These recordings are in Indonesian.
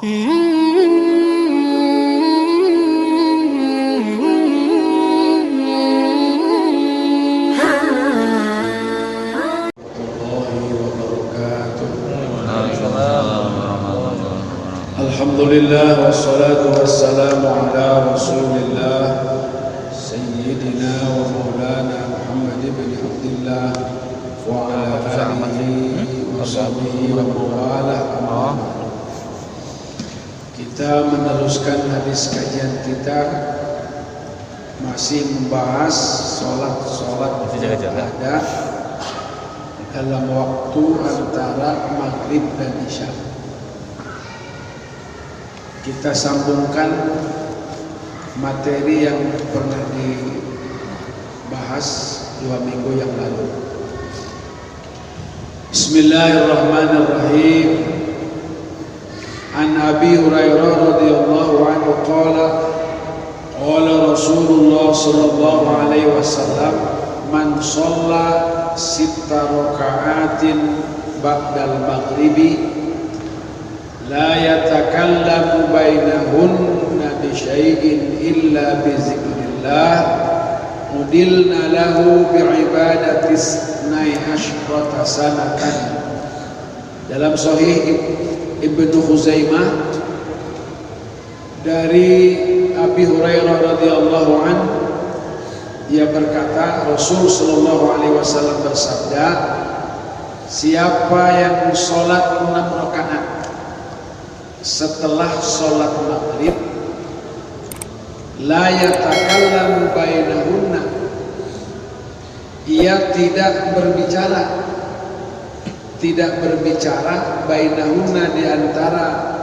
Alhamdulillah wassalatu wassalamu ala Rasulillah Sayyidina wa Maulana Muhammad ibn Abdullah wa ala alihi wa sahbihi wa mawalah. Kita meneruskan hadis kajian kita, masih membahas sholat ada dalam waktu antara maghrib dan isya. Kita sambungkan materi yang pernah dibahas 2 minggu yang lalu. Bismillahirrahmanirrahim. An Abi Hurairah radhiyallahu anhu qala qala Rasulullah sallallahu alaihi wasallam man shalla 6 raka'atin ba'dal maghribi la yatakallamu bainahunna bi syai'in illa bi zikrillah udilna lahu bi ibadati 12 sanatan. Dalam Sahih Ibnu Khuzaimah dari Abi Hurairah radhiyallahu anhu, ia berkata, Rasul sallallahu alaihi wasallam bersabda, siapa yang sholat 6 rakaat setelah sholat maghrib, la yatakallamu bainahunna, ia tidak berbicara bainahunna, di antara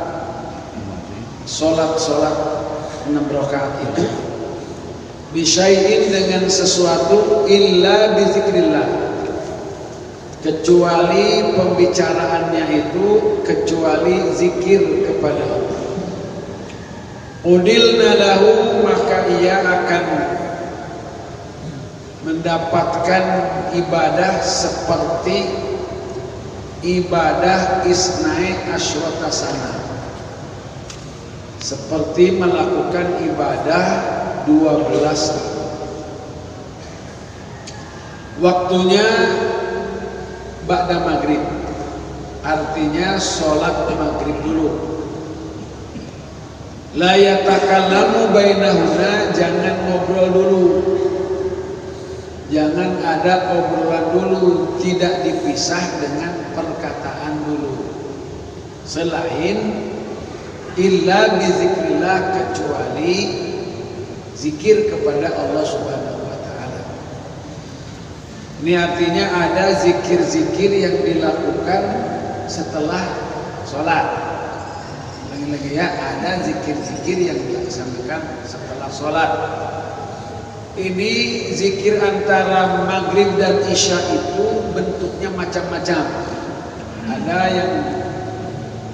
sholat 6 rakaat itu, bisyai'in, dengan sesuatu, illa bizikrillah, kecuali pembicaraannya itu kecuali zikir kepada Allah. Udilna lahu, maka ia akan mendapatkan ibadah seperti ibadah isnai asyrata sana, seperti melakukan ibadah 12 tahun. Waktunya ba'da maghrib, artinya sholat maghrib dulu. La yatakallamu bainahuna, jangan ngobrol dulu, jangan ada obrolan dulu, tidak dipisah dengan perkataan dulu, selain illa bizikrillah, kecuali zikir kepada Allah Subhanahu wa ta'ala. Ini artinya ada zikir-zikir yang dilakukan setelah sholat. Lagi-lagi ya, ada zikir-zikir yang dilaksanakan setelah sholat. Ini zikir antara maghrib dan isya itu bentuknya macam-macam. Ada yang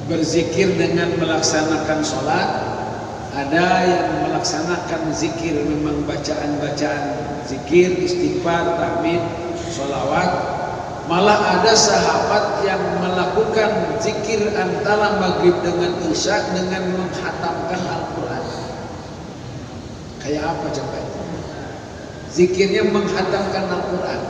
berzikir dengan melaksanakan sholat, ada yang melaksanakan zikir memang bacaan-bacaan zikir, istighfar, tahmid, sholawat. Malah ada sahabat yang melakukan zikir antara maghrib dengan isya dengan menghatamkan Al-Quran. Kayak apa coba itu? Zikirnya menghatamkan Al-Quran.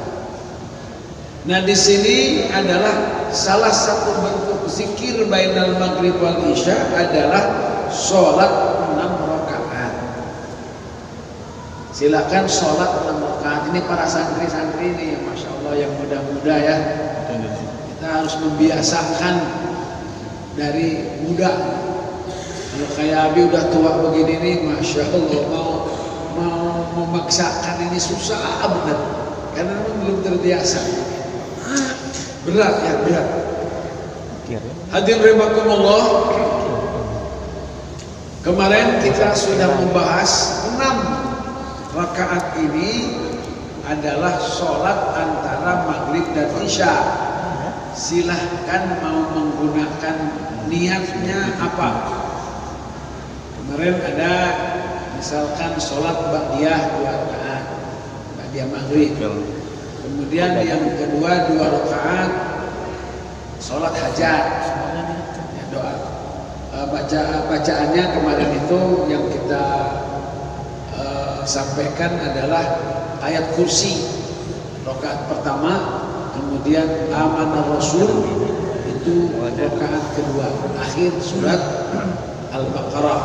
Nah, di sini adalah salah satu bentuk zikir bainal maghrib wal isya adalah sholat 6 rakaat. Silakan sholat 6 rakaat. Ini para santri-santri ini, masya Allah, yang muda-muda ya. Kita harus membiasakan dari muda. Kalau kayak Abi udah tua begini nih, masya Allah, mau memaksakan ini susah benar, karena memang belum terbiasa. Berat ya, berat. Hadirin rahimakumullah, kemarin kita sudah membahas 6 rakaat ini adalah sholat antara maghrib dan isya. Silahkan mau menggunakan niatnya apa. Kemarin ada misalkan sholat ba'diyah 2 rakaat, ba'diyah maghrib. Kemudian yang kedua 2 rakaat sholat hajat, ya, doa bacaannya kemarin itu yang kita sampaikan adalah ayat kursi rakaat pertama, kemudian amanah rasul itu rakaat kedua, akhir surat Al-Baqarah.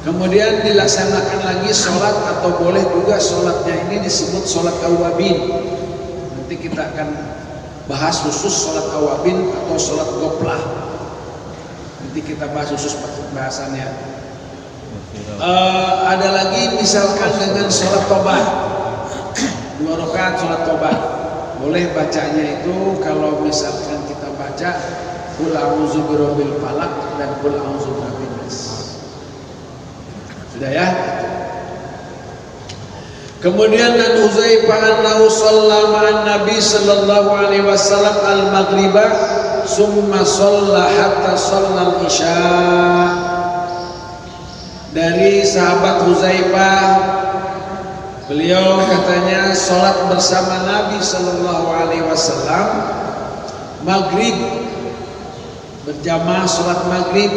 Kemudian dilaksanakan lagi sholat, atau boleh juga sholatnya ini disebut sholat awabin. Nanti kita akan bahas khusus sholat awabin atau sholat goplah. Nanti kita bahas khusus bahasannya. Ada lagi misalkan dengan sholat tobat, 2 rakaat sholat tobat. Boleh bacanya itu kalau misalkan kita baca Qul a'udzu birabbil falaq dan Qul a'udzu birabbin nas. Sudah ya? Kemudian an Huzaifah annahu shalla ma'an Nabi sallallahu alaihi wasallam al-maghriba summa shalla hatta shalla al-isya. Dari sahabat Huzaifah, beliau katanya sholat bersama Nabi sallallahu alaihi wasallam maghrib, berjamaah sholat maghrib,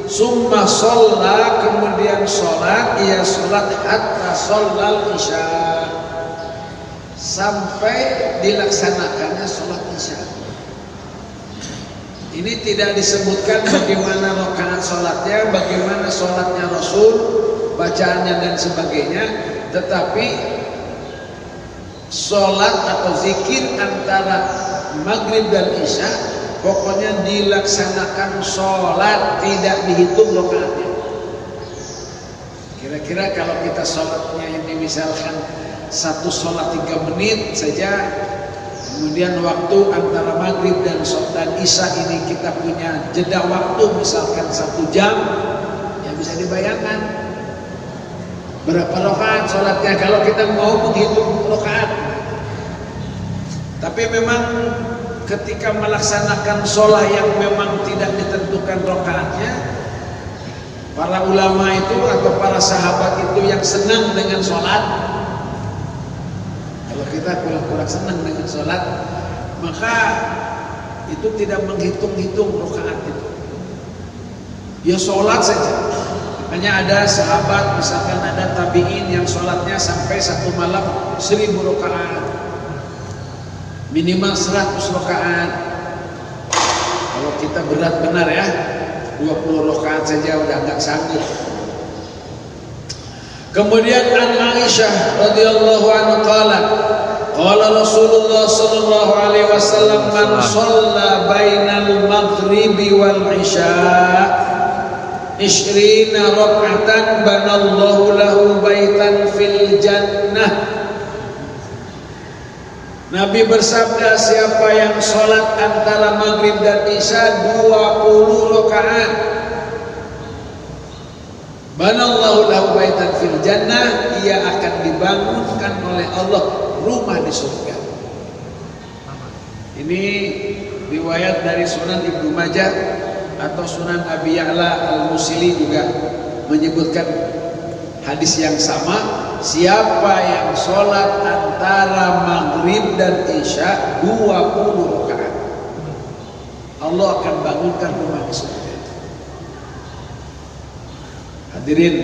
summa sholla, kemudian sholat, ia sholat hatta shollal isya, sampai dilaksanakannya sholat isya. Ini tidak disebutkan bagaimana rakaat sholatnya, bagaimana sholatnya Rasul, bacaannya dan sebagainya, tetapi sholat atau zikir antara maghrib dan isya pokoknya dilaksanakan sholat, tidak dihitung rakaatnya. Kira-kira kalau kita sholatnya ini misalkan satu sholat 3 menit saja, kemudian waktu antara maghrib dan isya ini kita punya jeda waktu misalkan 1 jam, ya bisa dibayangkan berapa rakaat sholatnya kalau kita mau menghitung rakaat. Tapi memang ketika melaksanakan sholat yang memang tidak ditentukan rakaatnya, para ulama itu atau para sahabat itu yang senang dengan sholat, kalau kita kurang senang dengan sholat, maka itu tidak menghitung-hitung rakaat itu, ya sholat saja. Hanya ada sahabat, misalkan ada tabi'in yang sholatnya sampai 1 malam 1000 rakaat, minimal 100 rakaat. Kalau kita berat benar ya, 20 rakaat saja udah nggak sanggup. Kemudian an Aisyah radhiyallahu anha qalat qala Rasulullah sallallahu alaihi wasallam man shalla bainal maghribi wal isya 20 rak'atan banallahu lahu baitan fil jannah. Nabi bersabda, siapa yang sholat antara maghrib dan isya 20 rakaat, banallahu lahu baitan fil jannah, ia akan dibangunkan oleh Allah rumah di surga. Ini riwayat dari Sunan Ibnu Majah atau Sunan Abi Ya'la Al-Musili juga menyebutkan hadis yang sama. Siapa yang sholat antara maghrib dan isya 20 rakaat, Allah akan bangunkan rumah di surga. Hadirin,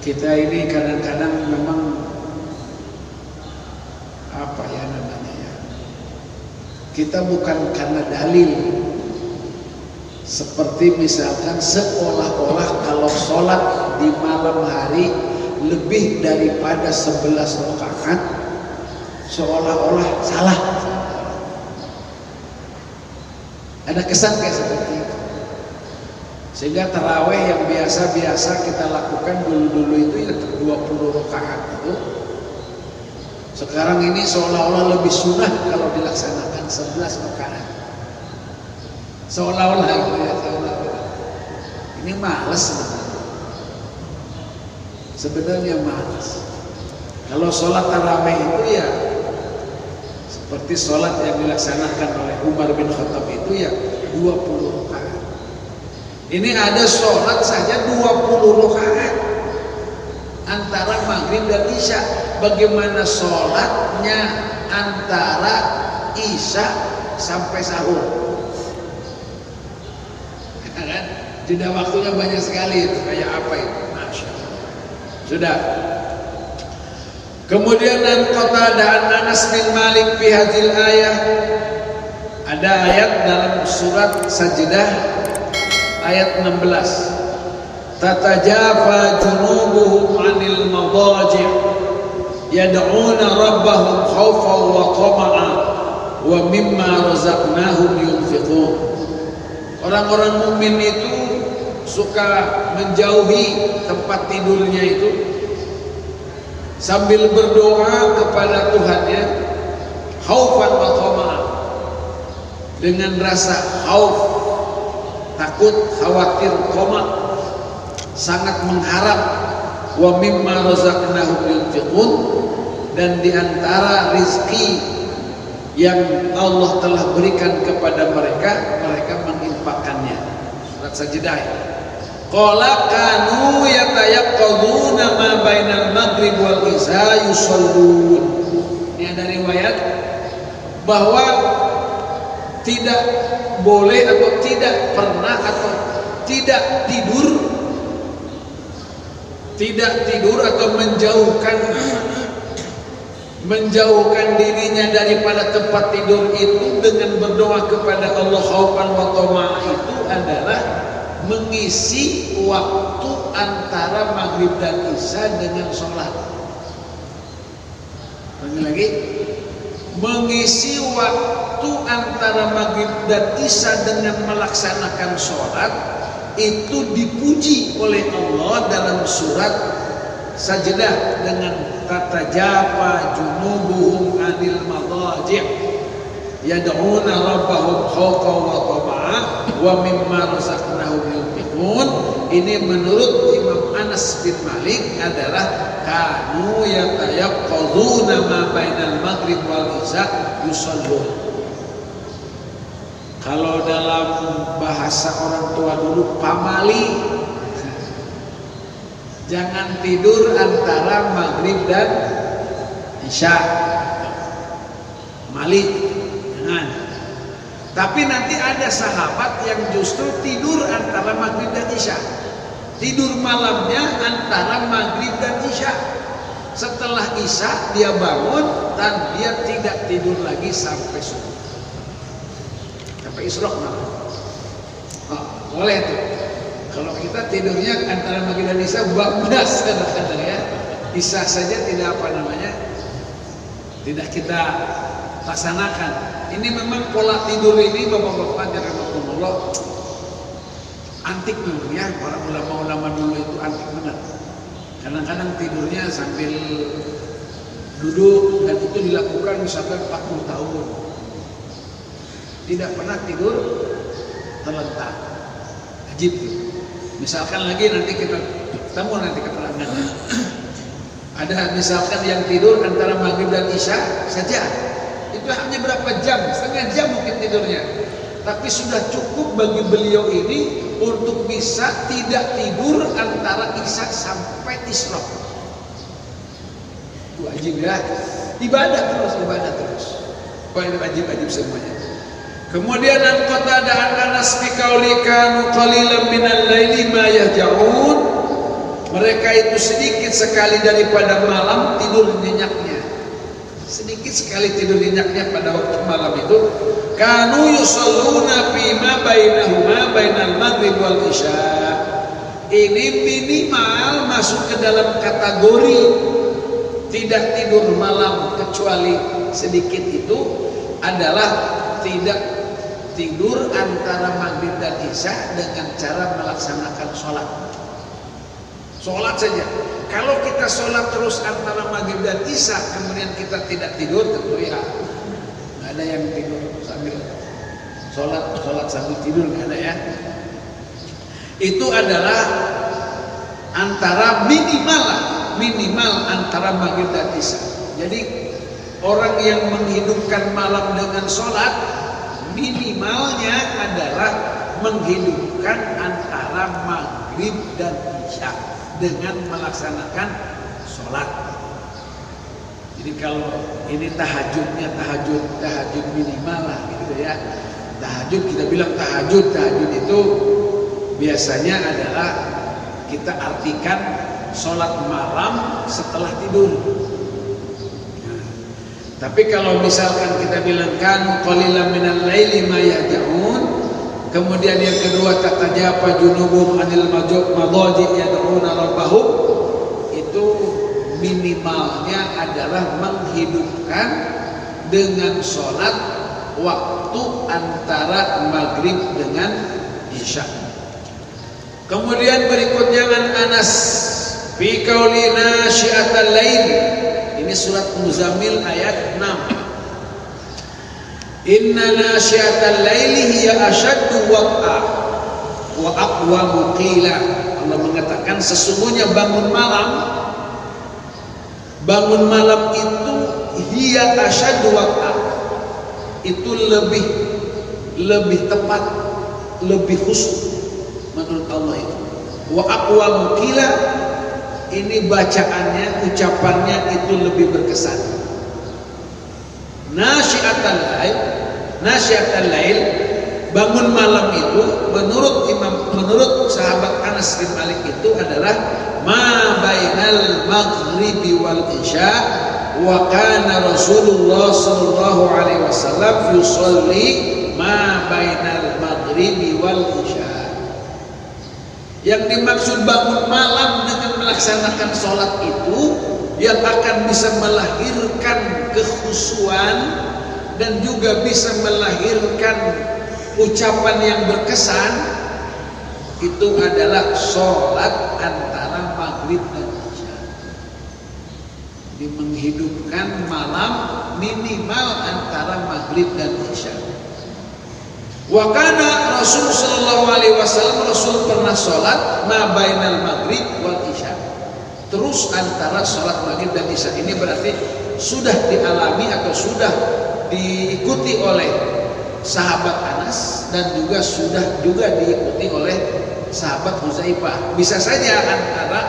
kita ini kadang-kadang memang apa ya namanya ya, kita bukan karena dalil. Seperti misalkan seolah-olah kalau sholat di malam hari lebih daripada 11 rakaat, seolah-olah salah. Ada kesan kayak seperti itu. Sehingga taraweh yang biasa-biasa kita lakukan dulu-dulu itu ya 20 rakaat itu, sekarang ini seolah-olah lebih sunnah kalau dilaksanakan 11 rakaat. Seolah-olah gitu ya, seolah-olah. Ini malas sebenarnya malas. Kalau sholat tarawih itu ya seperti sholat yang dilaksanakan oleh Umar bin Khattab itu ya 20 rakaat. Ini ada sholat saja 20 rakaat antara maghrib dan isya. Bagaimana sholatnya antara isya sampai sahur? Jeda waktunya banyak sekali itu, kayak apa itu? Masya Allah. Sudah. Kemudian Qatadah an Anas bin Malik fi hadhil ayah, ada ayat dalam surat Sajdah ayat 16. Tatajafa junubuhum 'anil madaji' yad'una rabbahum khaufan wa tama'a wa mimma razaqnahum yunfiqun. Orang-orang mukmin itu suka menjauhi tempat tidurnya itu sambil berdoa kepada Tuhannya, khaufan wa tama'a, dengan rasa khauf, takut, khawatir, tama', sangat mengharap, wa mimma razaqnahum yunfiqun, dan diantara rizki yang Allah telah berikan kepada mereka, mereka menginfakkannya. Surat Sajdah. Qala kanu yatayaqqaduna ma bainal maghrib wal isya yusallun. Ini ada riwayat bahwa tidak boleh atau tidak pernah atau tidak tidur atau menjauhkan dirinya daripada tempat tidur itu dengan berdoa kepada Allah khaufan wa tama'a, itu adalah mengisi waktu antara maghrib dan isya dengan sholat. Lagi, mengisi waktu antara maghrib dan isya dengan melaksanakan sholat itu dipuji oleh Allah dalam surat Sajdah dengan tatajafa junubuhum 'anil madaji' yad'una rabbahum khaufan wa tama'a wa mimma razaqnahum yunfiqun. Ini menurut Imam Anas bin Malik adalah kanu yatayaqqaduna ma bainal maghrib wal isya yusallun. Kalau dalam bahasa orang tua dulu, pamali, jangan tidur antara maghrib dan isya, mali, jangan. Tapi nanti ada sahabat yang justru tidur antara maghrib dan isya, tidur malamnya antara maghrib dan isya. Setelah isya dia bangun dan dia tidak tidur lagi sampai subuh, sampai isyraq malam. Oh, boleh tuh. Kalau kita tidurnya antara maghrib dan isya bablas kadang-kadang ya. Isya saja tidak tidak kita laksanakan. Ini memang pola tidur ini bapak-bapak rahimahumullah antik dulu ya. Para ulama-ulama dulu itu antik benar. Kadang-kadang tidurnya sambil duduk, dan itu dilakukan misalkan 40 tahun. Tidak pernah tidur terlentang. Ajib tuh. Misalkan lagi nanti kita ketemu nanti keterangannya. Ada misalkan yang tidur antara maghrib dan isya saja, itu hanya berapa jam, setengah jam mungkin tidurnya, tapi sudah cukup bagi beliau ini untuk bisa tidak tidur antara isya sampai isyraq. Itu wajib ya, ibadah terus. Pokoknya wajib semuanya. Kemudian Qatadah an Anas bi qauli kanu qalilan minal laili ma yahjaun. Mereka itu sedikit sekali daripada malam tidur nyenyaknya. Sedikit sekali tidur nyenyaknya pada waktu malam itu. Kanu yusalluna fi ma bainahuma bainal maghrib wal isya. Ini minimal masuk ke dalam kategori tidak tidur malam kecuali sedikit, itu adalah tidak tidur antara maghrib dan isya dengan cara melaksanakan sholat. Sholat saja. Kalau kita sholat terus antara maghrib dan isya, kemudian kita tidak tidur, tentu ya nggak ada yang tidur sambil sholat sambil tidur, nggak ada ya. Itu adalah antara minimal antara maghrib dan isya. Jadi orang yang menghidupkan malam dengan sholat, minimalnya adalah menghidupkan antara maghrib dan isya dengan melaksanakan sholat. Jadi kalau ini tahajudnya tahajud minimal lah gitu ya. Tahajud kita bilang tahajud itu biasanya adalah kita artikan sholat malam setelah tidur. Nah, tapi kalau misalkan kita bilang kanu qalilan minal laili ma yahjaun, kemudian yang kedua tatajafa junubuhum anil madaji yad'una rabbahum, itu minimalnya adalah menghidupkan dengan sholat waktu antara maghrib dengan isya. Kemudian berikutnya an Anas fi qauli nasyiatal lail, ini surat Muzammil ayat 6. Inna nasyiatal laili hiya asyaddu waq'a wa aqwamu qila. Allah mengatakan sesungguhnya bangun malam itu hiya asyaddu waq'a, itu lebih tepat, lebih khusyuk menurut Allah itu. Wa aqwamu qila, ini bacaannya, ucapannya itu lebih berkesan. Nasyiatal lail, bangun malam itu menurut sahabat Anas bin Malik itu adalah ma bainal maghribi wal isya, wa kana Rasulullah sallallahu alaihi wasallam yusolli ma bainal maghribi wal isya. Yang dimaksud bangun malam dengan melaksanakan sholat itu yang akan bisa melahirkan kekhusyuan dan juga bisa melahirkan ucapan yang berkesan, itu adalah sholat antara maghrib dan isya. Jadi menghidupkan malam minimal antara maghrib dan isya. Wa kana Rasul sallallahu alaihi wasallam, Rasul pernah sholat ma bainal maghrib wal isya, terus antara sholat maghrib dan isya. Ini berarti sudah dialami atau sudah diikuti oleh sahabat Anas dan juga sudah diikuti oleh sahabat Huzaifah. Bisa saja antara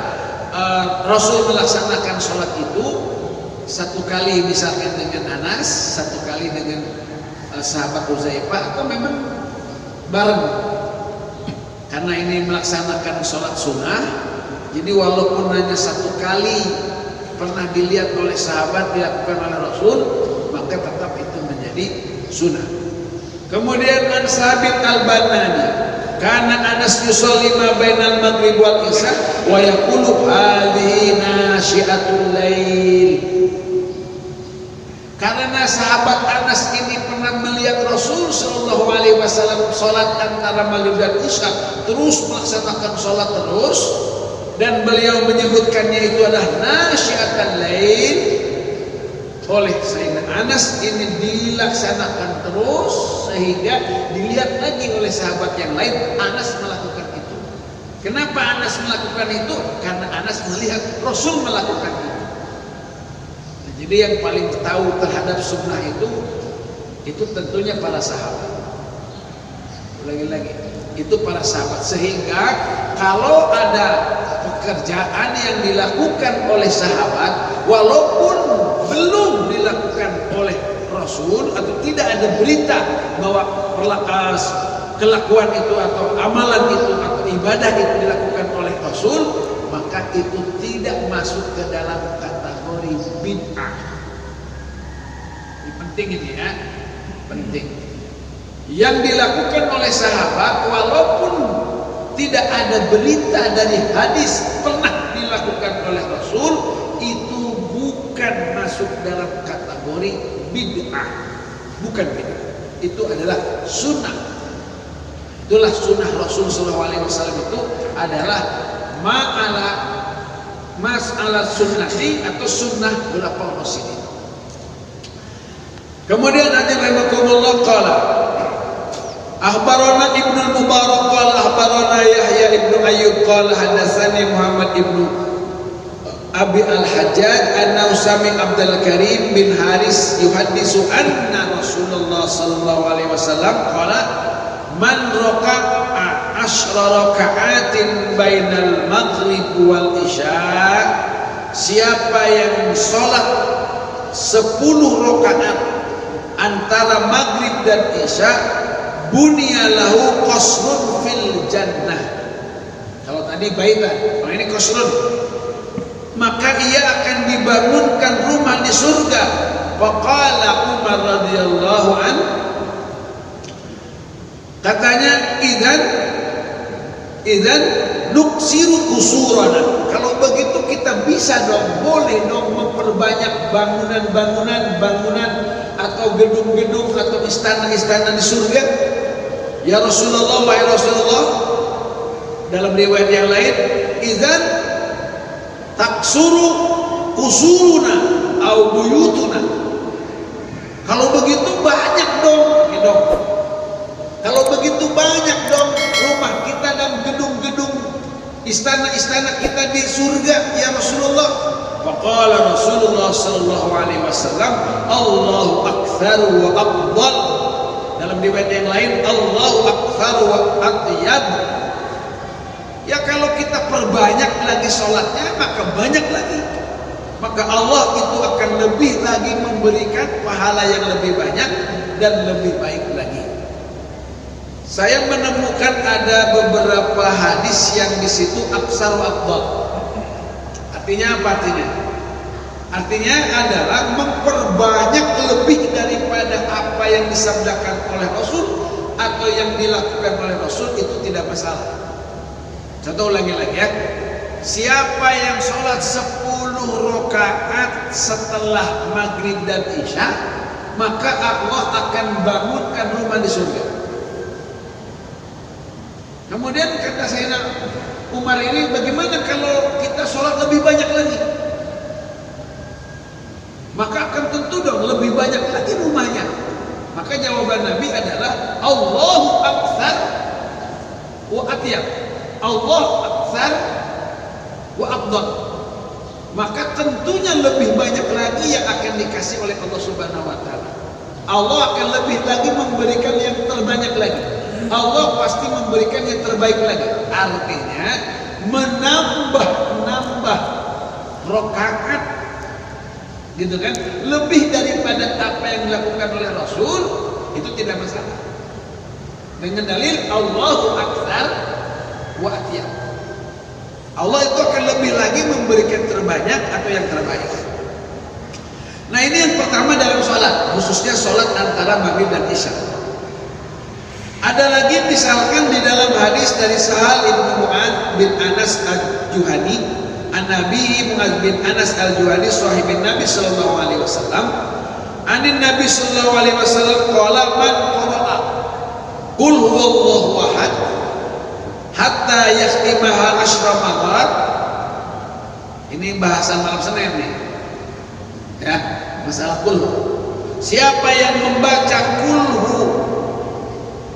Rasul melaksanakan sholat itu satu kali misalkan dengan Anas, satu kali dengan sahabat Huzaifah, atau memang bareng. Karena ini melaksanakan sholat sunnah, jadi walaupun hanya satu kali pernah dilihat oleh sahabat, dilakukan oleh Rasul, maka tetap itu menjadi sunnah. Kemudian an Sabit al-Banani, karena Anas yusolli ma bainal maghrib wal isya wa yaqulu hadhihi nasyiatul lail. Karena sahabat Anas ini pernah melihat Rasul sallallahu alaihi wasallam salat antara maghrib dan isya, terus melaksanakan salat terus, dan beliau menyebutkannya itu adalah nasyiatul lail. Oleh Sayyidina Anas ini dilaksanakan terus sehingga dilihat lagi oleh sahabat yang lain, Anas melakukan itu. Kenapa Anas melakukan itu? Karena Anas melihat Rasul melakukan itu. Jadi yang paling tahu terhadap sunnah itu tentunya para sahabat. Lagi-lagi itu para sahabat, sehingga kalau ada pekerjaan yang dilakukan oleh sahabat walaupun belum dilakukan oleh Rasul atau tidak ada berita bahwa kelakuan itu atau amalan itu atau ibadah itu dilakukan oleh Rasul, maka itu tidak masuk ke dalam kategori bid'ah. Ini penting ini ya, penting. Yang dilakukan oleh sahabat walaupun tidak ada berita dari hadis pernah dilakukan oleh Rasul, itu bukan masuk dalam kategori bid'ah, bukan bid'ah. Itu adalah sunnah. Itulah sunnah Rasul SAW itu adalah mas'alah sunnati atau sunnah khulafaur rasyidin. Kemudian rahimahumullah qala akhbarana Ibnu Mubarak qala akhbarana Yahya Ibnu Ayyub qala hadatsani Muhammad Ibnu Abi Al-Hajjaj anna Usami Abdul Karim bin Haris yuhaddisu anna Rasulullah sallallahu alaihi wasallam qala man raka'a asyra raka'atin bainal maghrib wal isya, siapa yang sholat 10 rakaat antara maghrib dan isya, bunyalahu qasrun fil jannah, tadi baitan, kalau ini qasrun, maka ia akan dibangunkan rumah di surga. Faqala Umar radhiyallahu an, katanya idzan nuksiru kusurana. Kalau begitu kita bisa dong, boleh dong memperbanyak bangunan atau gedung-gedung atau istana-istana di surga. Ya Rasulullah, wahai Rasulullah, dalam riwayat yang lain, idzan taksuru kusuruna au buyutuna. Kalau begitu banyak dong, ya dong. Kalau begitu banyak dong rumah kita dan gedung-gedung istana-istana kita di surga, ya Rasulullah. Faqala Rasulullah sallallahu alaihi wasallam, Allahu aktsar wa afdal. Dalam riwayat yang lain, Allahu aktsar wa atyab. Ya kalau kita perbanyak lagi sholatnya, maka banyak lagi, maka Allah itu akan lebih lagi memberikan pahala yang lebih banyak dan lebih baik lagi. Saya menemukan ada beberapa hadis yang di situ aksar wa afdal. Artinya apa artinya? Artinya adalah memperbanyak lebih daripada apa yang disabdakan oleh Rasul atau yang dilakukan oleh Rasul, itu tidak masalah. Contoh ulangi lagi ya. Siapa yang sholat 10 rakaat setelah maghrib dan isya, maka Allah akan bangunkan rumah di surga. Kemudian kata Sayyidina Umar ini, bagaimana kalau kita sholat lebih banyak lagi? Maka akan tentu dong lebih banyak lagi rumahnya. Maka jawaban Nabi adalah Allahu aktsar wa atyab. Allah aktsar wa afdal. Maka tentunya lebih banyak lagi yang akan dikasih oleh Allah Subhanahu wa taala. Allah akan lebih lagi memberikan yang terbanyak lagi. Allah pasti memberikan yang terbaik lagi. Artinya menambah rakaat, gitu kan, lebih daripada apa yang dilakukan oleh Rasul, itu tidak masalah. Dengan dalil Allahu aktsar wa atyab. Allah itu akan lebih lagi memberikan terbanyak atau yang terbaik. Nah, ini yang pertama dalam sholat, khususnya sholat antara maghrib dan isya. Ada lagi misalkan di dalam hadis dari Sahal ibnu Mu'adz bin Anas al-Juhani, an-Nabi Mu'adz bin Anas al-Juhani sahibin Nabi sallallahu alaihi wasallam, anin Nabi sallallahu alaihi wasallam qala man qara'a qul huwallahu ahad hatta yakhtimaha asyra marrat. Ini bahasan malam Senin nih. Ya, masalah qul. Siapa yang membaca qul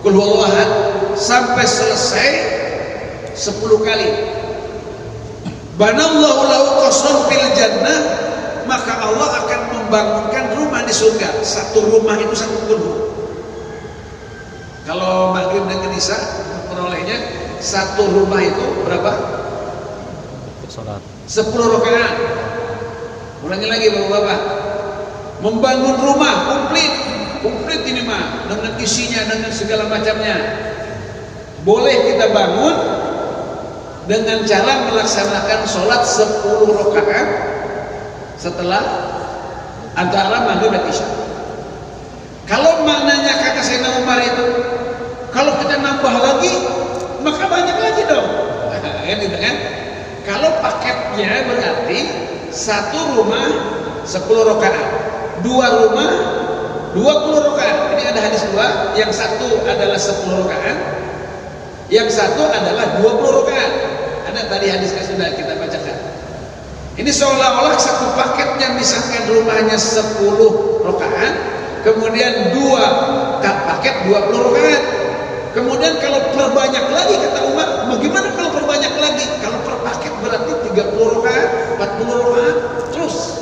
huwallahu ahad sampai selesai 10 kali, banallahu lahu qasran fil jannah, maka Allah akan membangunkan rumah di surga. Satu rumah itu satu qul. Kalau maghrib dan isya perolehnya satu rumah itu berapa? 10 rakaat. Ulangi lagi Bapak-bapak. Membangun rumah komplit ini mah, dengan isinya, dengan segala macamnya. Boleh kita bangun dengan cara melaksanakan sholat 10 rakaat setelah antara maghrib dan isya. Kalau maknanya kata Sayyidina Umar itu, kalau kita nambah lagi, maka banyak lagi dong. Kan gitu kan? Kalau paketnya berarti satu rumah 10 rakaat, dua rumah 20 rakaat. Ini ada hadis dua, yang satu adalah 10 rakaat, yang satu adalah 20 rakaat. Ada tadi hadisnya sudah kita bacakan. Ini seolah-olah satu paketnya, misalkan rumahnya 10 rakaat, kemudian dua paket 20 rakaat. Kemudian kalau perbanyak lagi, kata Umar, bagaimana kalau perbanyak lagi? Kalau per paket berarti 30 rakaat, 40 rakaat, terus.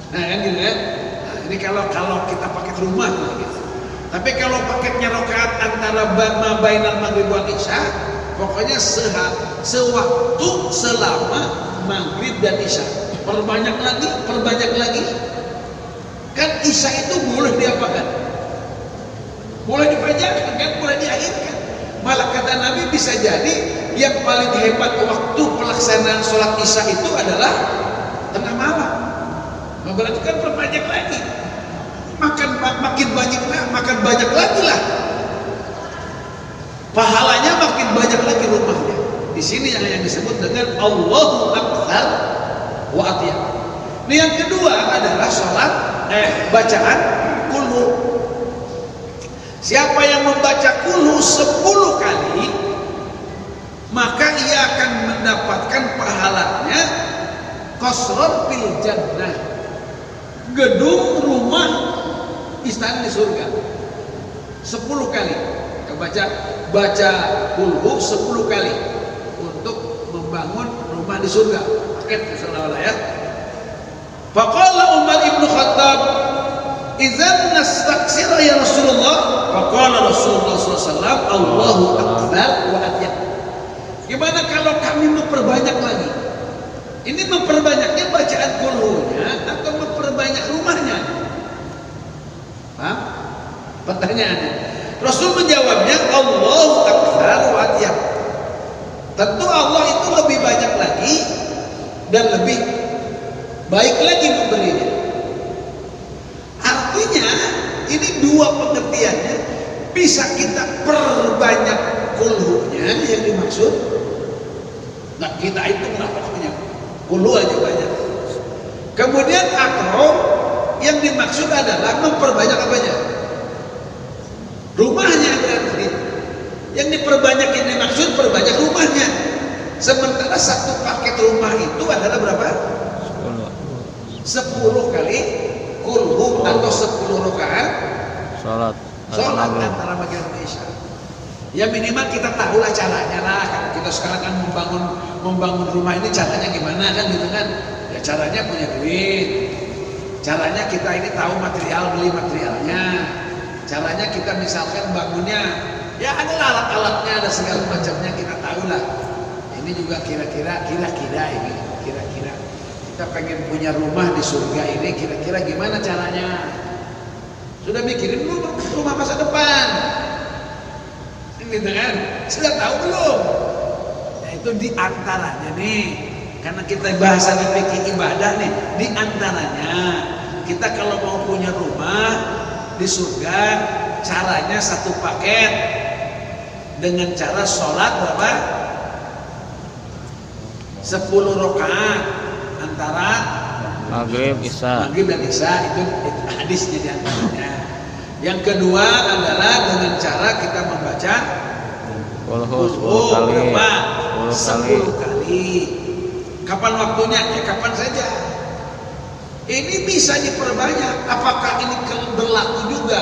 Nah kan gitu kan? Nah, ini kalau kita paket rumah gitu. Tapi kalau paketnya rakaat antara bainal maghrib wal isya, pokoknya sewaktu selama maghrib dan isya. Perbanyak lagi. Kan isya itu boleh diapakan? Boleh dipanjangkan kan, boleh diakhirkan. Malah kata Nabi bisa jadi yang paling hebat waktu pelaksanaan sholat isya itu adalah tengah malam. Berarti kan perbanyak lagi, makin banyak lagi lah pahalanya, makin banyak lagi rumahnya. Di sini yang disebut dengan Allahu Akbar wa atiyab. Nah, yang kedua adalah sholat bacaan kulhu. Siapa yang membaca kulhu 10 kali, maka ia akan mendapatkan pahalanya qasrun fil jannah, gedung rumah istana di surga. 10 kali baca kulhu 10 kali untuk membangun rumah di surga. Paket seolah-olah ya. Faqala Umar ibn Khattab, "Idzan nastaksira ya Rasulullah." Faqala Rasulullah SAW, "Allahu Akbar wa atiyab." Gimana kalau kami memperbanyak lagi? Ini memperbanyaknya bacaan kulhunya atau memperbanyak rumahnya? Paham? Pertanyaannya. Rasul menjawabnya, Allahu Akbar wa atiyab. Tentu Allah itu lebih banyak lagi dan lebih baik lagi memberinya. Artinya ini dua pengertiannya. Bisa kita perbanyak kulhunya yang dimaksud. Nah, kita itu berapa punya kulhu aja banyak. Kemudian atau yang dimaksud adalah memperbanyak apanya? Rumahnya berarti. Yang diperbanyak ini maksud perbanyak rumahnya. Sementara satu paket rumah itu adalah berapa? 10 kali kulhu atau 10 rakaat sholat antara maghrib dan isya. Ya minimal kita tahulah caranya lah. Kalau kita sekarang kan membangun rumah ini caranya gimana kan gitu kan? Ya caranya punya duit. Caranya kita ini tahu beli materialnya. Caranya kita misalkan bangunnya, ya adalah alat-alatnya, ada segala macamnya kita tahulah. Ini juga kira-kira ini kira-kira kita pengen punya rumah di surga ini kira-kira gimana caranya? Sudah mikirin dulu rumah masa depan. Gitu kan? Sudah tahu belum? Ya itu diantaranya nih, karena kita bahasa di fikih ibadah nih, diantaranya kita kalau mau punya rumah di surga, caranya satu paket dengan cara sholat berapa? 10 rakaat antara maghrib dan isya, itu hadisnya diantaranya. Yang kedua adalah dengan cara kita membaca kulhu berapa? 10 kali. Kapan waktunya? Ya kapan saja. Ini bisa diperbanyak. Apakah ini berlaku juga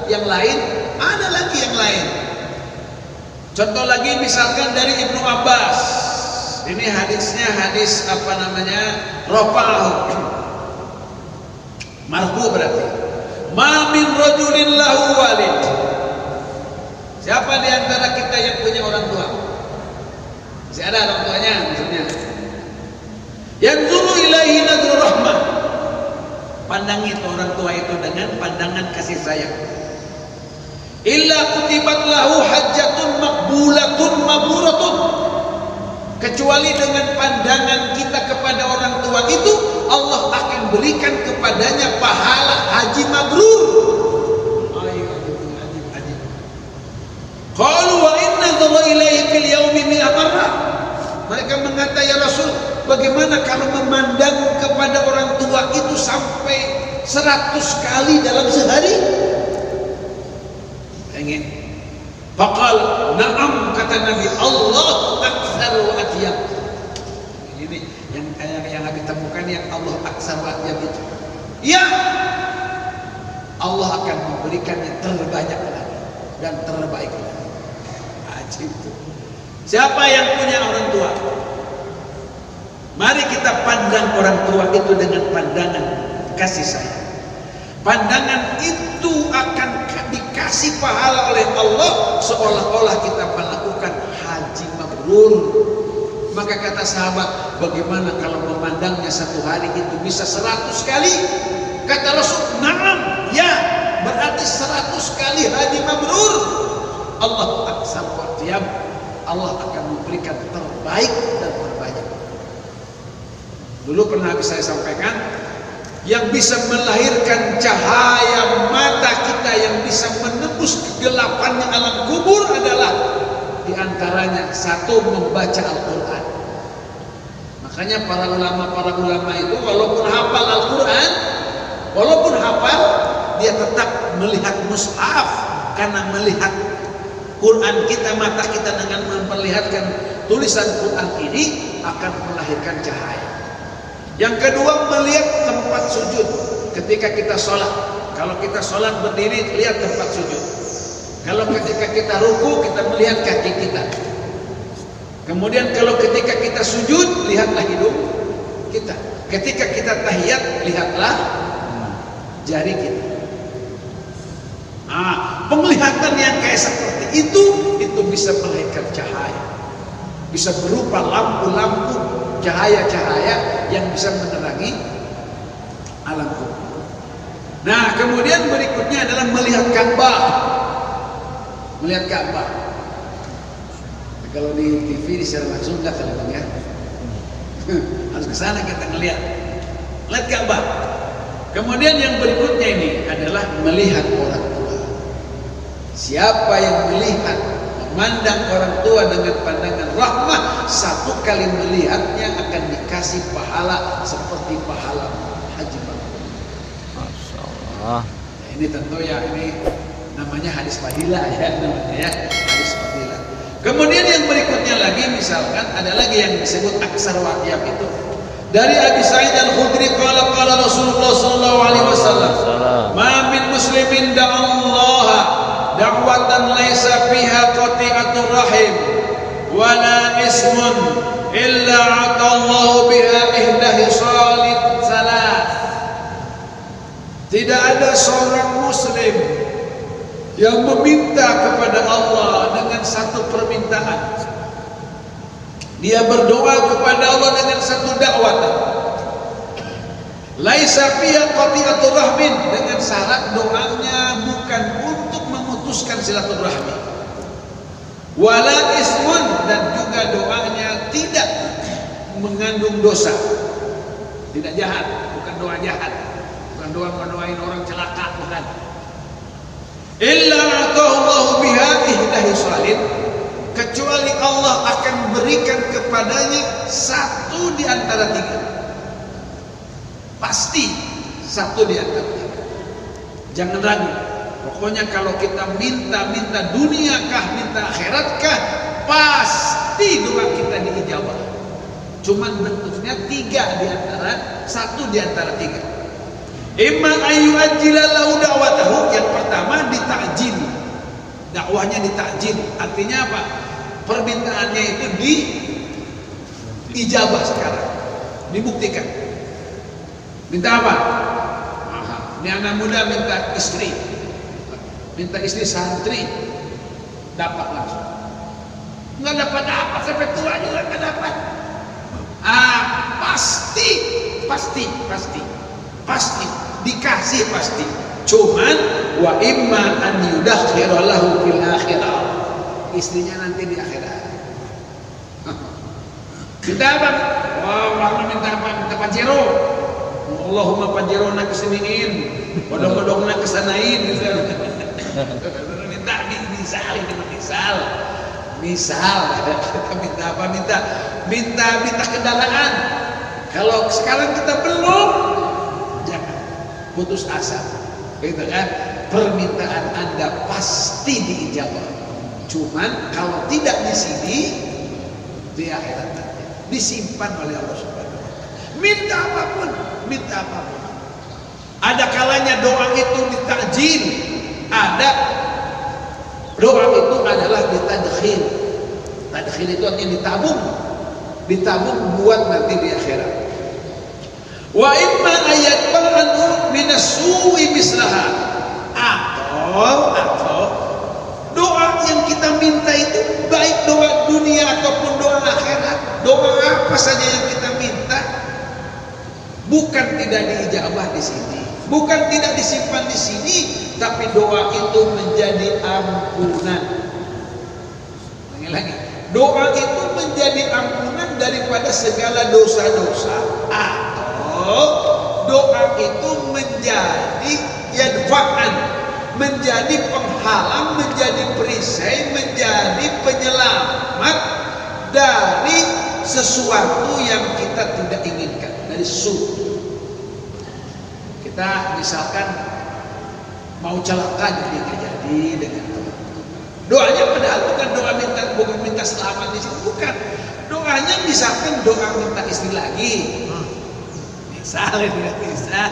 yang lain? Ada lagi yang lain. Contoh lagi misalkan dari Ibnu Abbas. Ini hadisnya hadis rafa'ahu. Marfu berarti. Ma min rajulin lahu walid. Siapa di antara kita yang punya orang tua? Masih ada orang tuanya maksudnya. Yanzuru ilaihi nadru rahmah. Pandangi orang tua itu dengan pandangan kasih sayang. Illa kutibat lahu hajjatun maqbulatun mabruratun. Kecuali dengan pandangan kita kepada orang tua itu, Allah akan berikan kepadanya pahala haji mabrur. Qalu wa inna dhalla ilaihi fil yaumi mi'ah marrah. Mereka mengata, ya Rasul, bagaimana kalau memandang kepada orang tua itu sampai 100 kali dalam sehari? Ingin? Faqal na'am, kata Nabi, Allah aktsar wa atyab. Ini yang Nabi temukan yang Allah aktsar wa atyab itu. Ya, Allah akan memberikan yang terbanyak lagi dan terbaik lagi. Ajib itu. Siapa yang punya orang tua? Mari kita pandang orang tua itu dengan pandangan kasih sayang. Pandangan itu akan dikasih pahala oleh Allah seolah-olah kita melakukan haji mabrur. Maka kata sahabat, bagaimana kalau memandangnya satu hari itu bisa 100 kali? Kata Rasul, na'am, ya, berarti 100 kali haji mabrur. Allah aktsar wa atyab. Allah akan memberikan terbaik dan terbanyak. Dulu pernah saya sampaikan, yang bisa melahirkan cahaya mata kita, yang bisa menembus kegelapannya alam kubur adalah diantaranya satu, membaca Al-Quran. Makanya para ulama itu walaupun hafal Al-Quran, walaupun hafal, dia tetap melihat mushaf, karena melihat Quran kita, mata kita dengan memperlihatkan tulisan Quran ini akan melahirkan cahaya. Yang kedua, melihat tempat sujud ketika kita sholat. Kalau kita sholat berdiri, lihat tempat sujud. Kalau ketika kita ruku, kita melihat kaki kita. Kemudian kalau ketika kita sujud, lihatlah hidung kita. Ketika kita tahiyat, lihatlah jari kita. Penglihatan yang kayak seperti itu bisa melahirkan cahaya. Bisa berupa lampu-lampu, cahaya-cahaya yang bisa menerangi alam kubur. Nah, kemudian berikutnya adalah melihat Ka'bah. Melihat Ka'bah. Kalau di TV secara langsung enggak kalau ya. Harus ke sana kita ngelihat. Lihat Ka'bah. Kemudian yang berikutnya ini adalah melihat orang tua. Siapa yang melihat, memandang orang tua dengan pandangan rahmah, satu kali melihatnya akan dikasih pahala seperti pahala haji mabrur. Masya Allah. Nah, ini tentu ya, ini namanya hadis fadilah ya, namanya ya, hadis fadilah. Kemudian yang berikutnya lagi, misalkan ada lagi yang disebut aksar waqiyah itu. Dari Abi Sa'id Al-Khudri qala Rasulullah sallallahu alaihi wasallam, "Ma min muslimin da'allaha da'watan laisa fiha qati'atur rahim wala ismun illa 'atallahu biha ihdahi salid salat." Tidak ada seorang muslim yang meminta kepada Allah dengan satu permintaan. Dia berdoa kepada Allah dengan satu dakwatan. Laisa fiha qati'atur rahmin, dengan syarat doanya bukan untuk memutuskan silaturahmi. Wala ismun, dan juga doanya tidak mengandung dosa. Tidak jahat, bukan doa jahat. Bukan doa mendoain orang celaka, bukan. Illa atahullahu biha ihdahi salin, kecuali Allah akan berikan kepadanya satu di antara tiga. Pasti satu di antara tiga. Jangan ragu. Pokoknya kalau kita minta dunia kah, minta akhirat kah, pasti doa kita diijabah. Cuman bentuknya tiga di antara, satu di antara tiga. Imma ayu ajilalahu da'watahu, yang pertama ditakjil, dakwahnya ditakjil. Artinya apa? Permintaannya itu diijabah sekarang, dibuktikan. Minta apa? Ini anak muda minta istri santri, dapat langsung. Nggak dapat sampai tua juga nggak dapat. Pasti dikasih pasti. Cuman wa imma an yudakhkhira lahu fil akhirah, istrinya nanti di akhirat. Minta apa? Wah, minta apa? Minta pajero. Allahumma pajirona kesiniin, bodong-bodongna kesanain gitu. Minta misal kita minta apa? Minta kendaraan. Kalau sekarang kita belum, jangan putus asa, gitu kan? Permintaan Anda pasti diijabah. Cuman kalau tidak di sini, di akhirat nanti disimpan oleh Allah Subhanahu wa Ta'ala. Minta apapun. Ada kalanya doa itu ditakjil, ada doa itu adalah ditadkhir. Tadkhir itu artinya ditabung buat nanti di akhirat. Wa imma ayat ba'anu minasu'i mislaha, atau doa yang kita minta itu baik doa dunia ataupun doa akhirat, doa apa saja yang kita minta bukan tidak diijabah di sini, bukan tidak disimpan di sini, tapi doa itu menjadi ampunan. lagi. Doa itu menjadi ampunan daripada segala dosa-dosa, atau doa itu menjadi yadfa'an, menjadi penghalang, menjadi perisai, menjadi penyelamat dari sesuatu yang kita tidak inginkan, dari suatu. Kita misalkan mau celaka jadi nggak jadi dengan doanya, padahal bukan minta selamat di situ, bukan. Doanya misalkan doa minta istri lagi, misalnya bisa,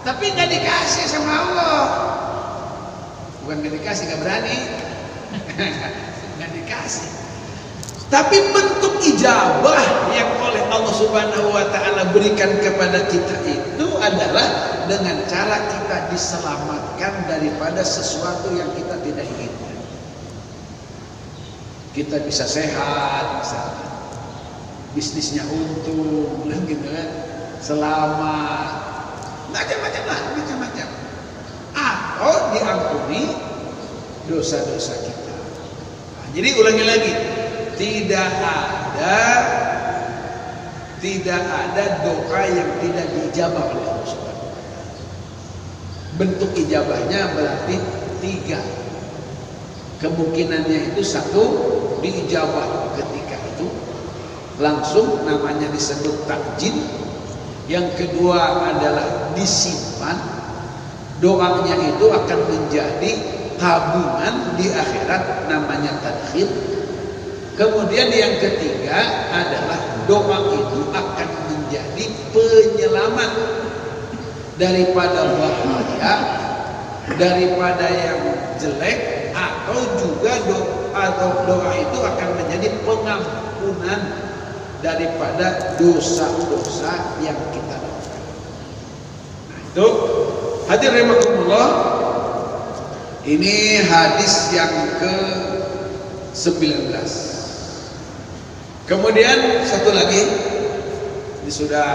tapi nggak dikasih sama Allah. Bukan nggak dikasih, nggak berani, nggak dikasih. Tapi bentuk ijabah yang oleh Allah Subhanahu wa Ta'ala berikan kepada kita itu adalah dengan cara kita diselamatkan daripada sesuatu yang kita tidak inginkan. Kita bisa sehat, misalnya bisnisnya untung, gitu kan, selamat, macam-macam, atau diampuni dosa-dosa kita. Nah, jadi ulangi lagi. Tidak ada doa yang tidak diijabah oleh Allah Subhanahu wa Ta'ala. Bentuk ijabahnya berarti 3. Kemungkinannya itu 1, diijabah ketika itu langsung, namanya disebut takjil. Yang kedua adalah disimpan, doanya itu akan menjadi tabungan di akhirat, namanya tadkhir. Kemudian yang ketiga adalah doa itu akan menjadi penyelamat daripada bahaya, daripada yang jelek, atau juga doa itu akan menjadi pengampunan daripada dosa-dosa yang kita lakukan. Nah, itu hadirin rahimakumullah, ini hadis yang ke-19. Kemudian satu lagi, ini sudah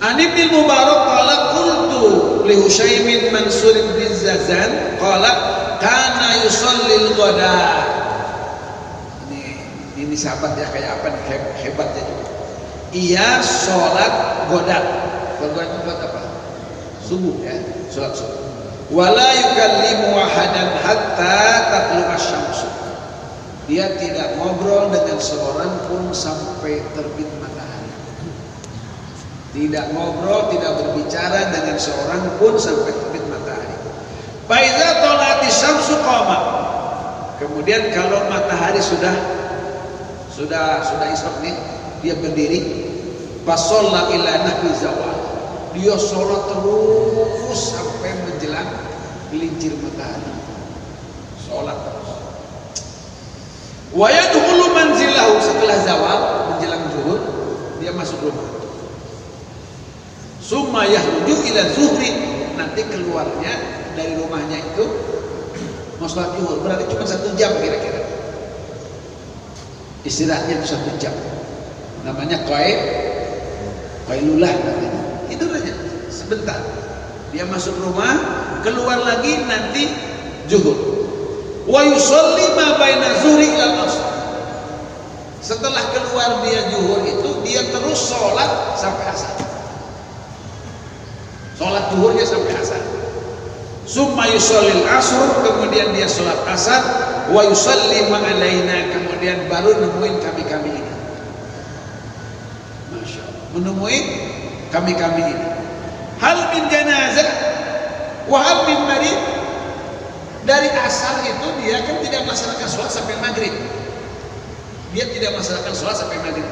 An Ibnu Mubarak qala qultu li Hushaym bin Mansur bin Zazan qala kana yusallil ghada. Ini sahabat ya, kayak apa nih, hebatnya juga. Ia sholat godat. Godat itu buat apa? Subuh ya, sholat subuh. Wala yukallimu ahadan hatta tatlu asy-syamsu. Dia tidak ngobrol dengan seorang pun sampai terbit matahari. Tidak ngobrol, tidak berbicara dengan seorang pun sampai terbit matahari. Faiza tolati syamsu qama. Kemudian kalau matahari sudah isyak nih, dia berdiri. Fasalla ila nahwi zawal. Dia sholat terus sampai menjelang gelincir matahari. Sholat terus. Wa yadkhulu manzilahu, setelah zawal menjelang zuhur dia masuk rumah. Summa yahruju ila zuhri, nanti keluarnya dari rumahnya itu mau sholat zuhur, berarti cuma 1 jam kira-kira. Istirahatnya itu 1 jam. Namanya qailulah namanya. Itu aja sebentar. Dia masuk rumah, keluar lagi nanti zuhur. Wa yusalli ma baina zuhri ila asr. Setelah keluar dia zuhur itu dia terus sholat sampai asar. Sholat zuhurnya sampai asar. Summa yusallil asr, kemudian dia sholat asar. Wa yusalli ma alaina, kemudian baru nemuin kami-kami ini. Masya Allah, menemui kami-kami ini. Hal min janazah wa hal min marid. Dari asar itu dia kan tidak melaksanakan sholat sampai maghrib. Dia tidak melaksanakan sholat sampai maghrib.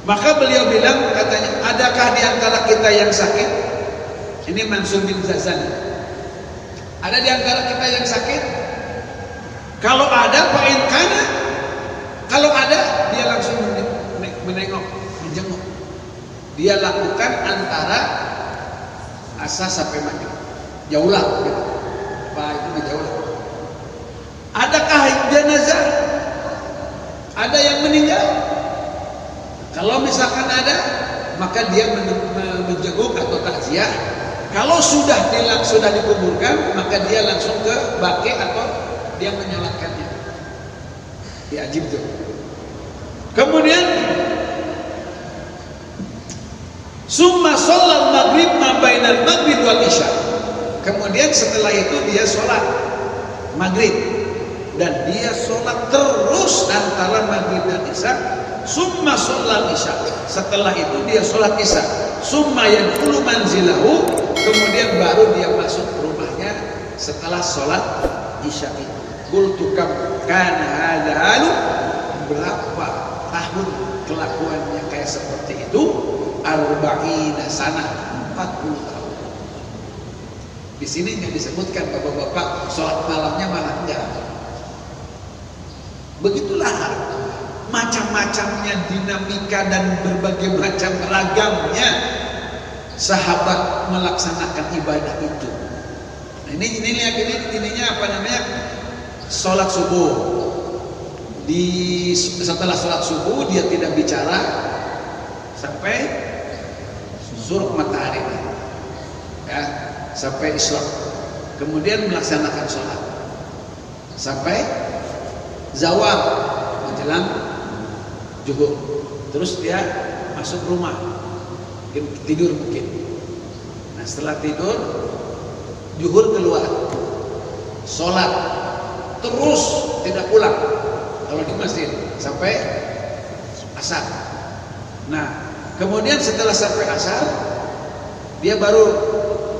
Maka beliau bilang, katanya, adakah di antara kita yang sakit? Ini Mansur bin Zazan. Ada di antara kita yang sakit? Kalau ada, fa'in kana. Kalau ada, dia langsung menengok, menjenguk. Dia lakukan antara asar sampai maghrib. Jauhlah gitu. Pak, itu menjauh. Adakah jenazah? Ada yang meninggal? Kalau misalkan ada, maka dia menjenguk atau takziah Kalau sudah dikuburkan, maka dia langsung ke baqi atau dia menyolatkannya. Wajib tuh. Kemudian summa shallal maghrib ma bainal maghrib wal isya. Kemudian setelah itu dia sholat maghrib dan dia sholat terus antara maghrib dan isya. Summa shallal isya. Setelah itu dia sholat isya. Summa yadkhulu manzilahu. Kemudian baru dia masuk rumahnya setelah sholat isya itu. Qultu kam kana hadza halu, berapa tahun kelakuannya kayak seperti itu? Arba'ina sanah, 40 tahun. Di sini nggak disebutkan bapak-bapak sholat malamnya malah enggak. Begitulah macam-macamnya dinamika dan berbagai macam ragamnya sahabat melaksanakan ibadah itu. Nah, ini lihat ininya apa namanya? Sholat subuh. Setelah sholat subuh dia tidak bicara sampai suruk matahari, ya, sampai isyraq. Kemudian melaksanakan sholat sampai zawal menjelang zuhur. Terus dia masuk rumah, tidur mungkin. Nah setelah tidur, zuhur keluar, sholat terus tidak pulang kalau di masjid sampai asar. Nah kemudian setelah sampai asar, dia baru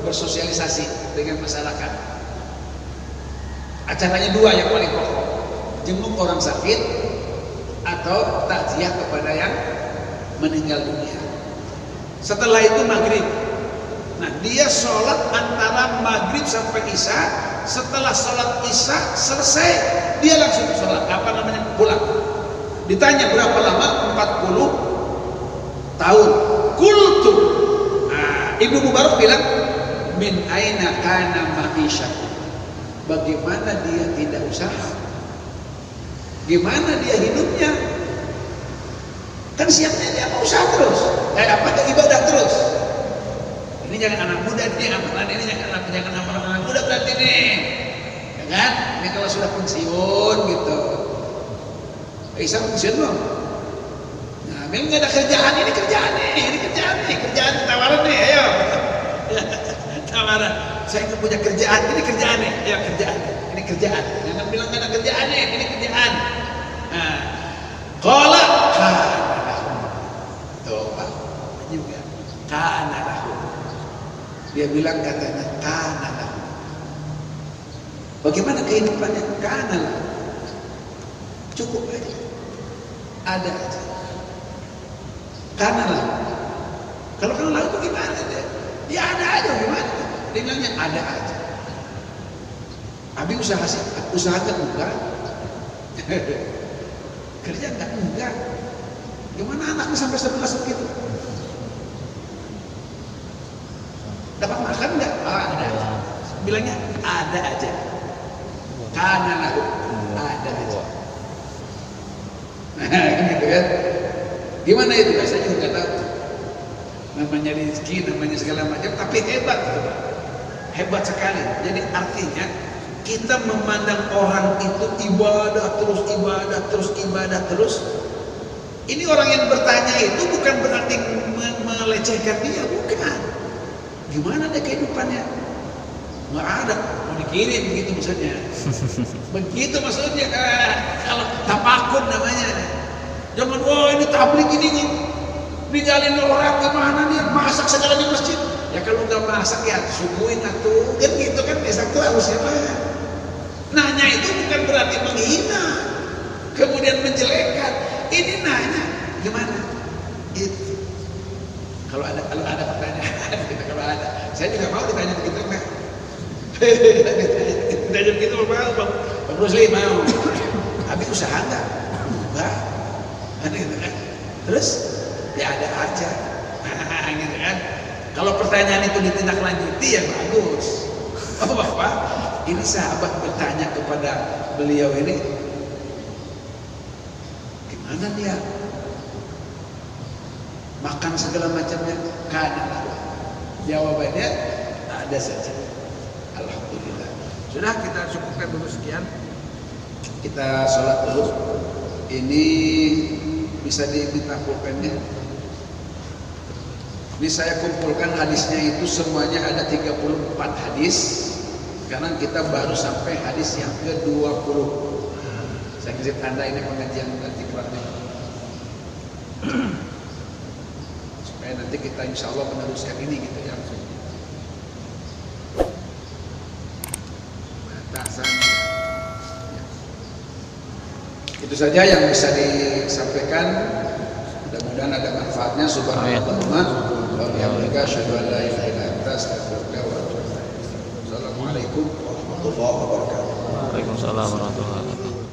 bersosialisasi dengan masyarakat. Acaranya dua yang paling pokok: jenguk orang sakit atau takziah kepada yang meninggal dunia. Setelah itu maghrib. Nah dia sholat antara maghrib sampai isya. Setelah sholat isya selesai, dia langsung sholat pulang. Ditanya berapa lama? 40 tahun. Qultu, Ibnu Mubarak bilang, min aina kana ma'isyatu. Bagaimana dia tidak usaha? Gimana dia hidupnya? Kan siapnya dia mau usaha terus, ibadah terus. Ini jangan anak muda, ini amalan ini jangan amalan anak muda berarti nih, ya kan? Ini kalau sudah pensiun gitu, Isa pensiun belum? Nah, memang nggak ada kerjaan, ini kerjaan tawaran nih, ayo, tawaran. Saya nggak punya kerjaan, ini kerjaan nih, ayo kerjaan, ini kerjaan. Jangan bilang nggak ada kerjaan nih, ini kerjaan. Nah, qala kana lahu. Tuh Pak, juga kana lahu. Dia bilang katanya kana lahu. Bagaimana kehidupannya? Kana lahu. Cukup aja. Ada aja. Kana lahu. Kalau kana lahu itu gimana dia? Ya ada aja gimana? Dia bilangnya ada aja. Abi usaha enggak? Kerja enggak? Gimana anaknya sampai 11 begitu? Dapat makan enggak? Ada aja. Bilangnya ada aja. Kana lahu, ada aja. Nah, gitu kan? Gimana itu? Saya juga nggak tahu. Namanya rezeki, namanya segala macam, tapi hebat, hebat sekali. Jadi artinya kita memandang orang itu ibadah terus. Ini orang yang bertanya itu bukan berarti melecehkan dia, bukan. Gimana deh kehidupannya? Nggak ada, mau dikirim begitu maksudnya. Begitu maksudnya, kalau tapakun namanya. Jangan, wah ini tablik ini nih, ninggalin orang kemana dia, masak segala di masjid. Ya kalau nggak masak ya subuhin atuh, kan gitu kan biasa tuh harusnya mah. Nanya itu bukan berarti menghina, kemudian menjelekkan. Ini nanya gimana? Itu. Kalau ada pertanyaan, kalau ada, saya juga mau ditanya begitu enggak? Ditanya begitu mau, Bang Rusli mau. Habis usaha enggak? Enggak. Gitu kan? Terus ya ada aja, gitu kan? Kalau pertanyaan itu ditindaklanjuti ya bagus. Oh Bapak, ini sahabat bertanya kepada beliau ini, gimana dia makan segala macamnya? Kana lahu. Jawabannya ada saja. Alhamdulillah. Sudah, kita cukupkan dulu sekian. Kita sholat dulu. Ini bisa diminta pulpennya. Ini saya kumpulkan hadisnya itu semuanya ada 34 hadis. Sekarang kita baru sampai hadis yang ke-20. Saya kasih tanda ini pengajian nanti keluarnya. Supaya nanti kita insya Allah meneruskan ini gitu ya. Batasan. Ya. Itu saja yang bisa disampaikan. Mudah-mudahan ada manfaatnya. Subhanallah. Assalamualaikum warahmatullahi wabarakatuh. Waalaikumsalam warahmatullahi wabarakatuh.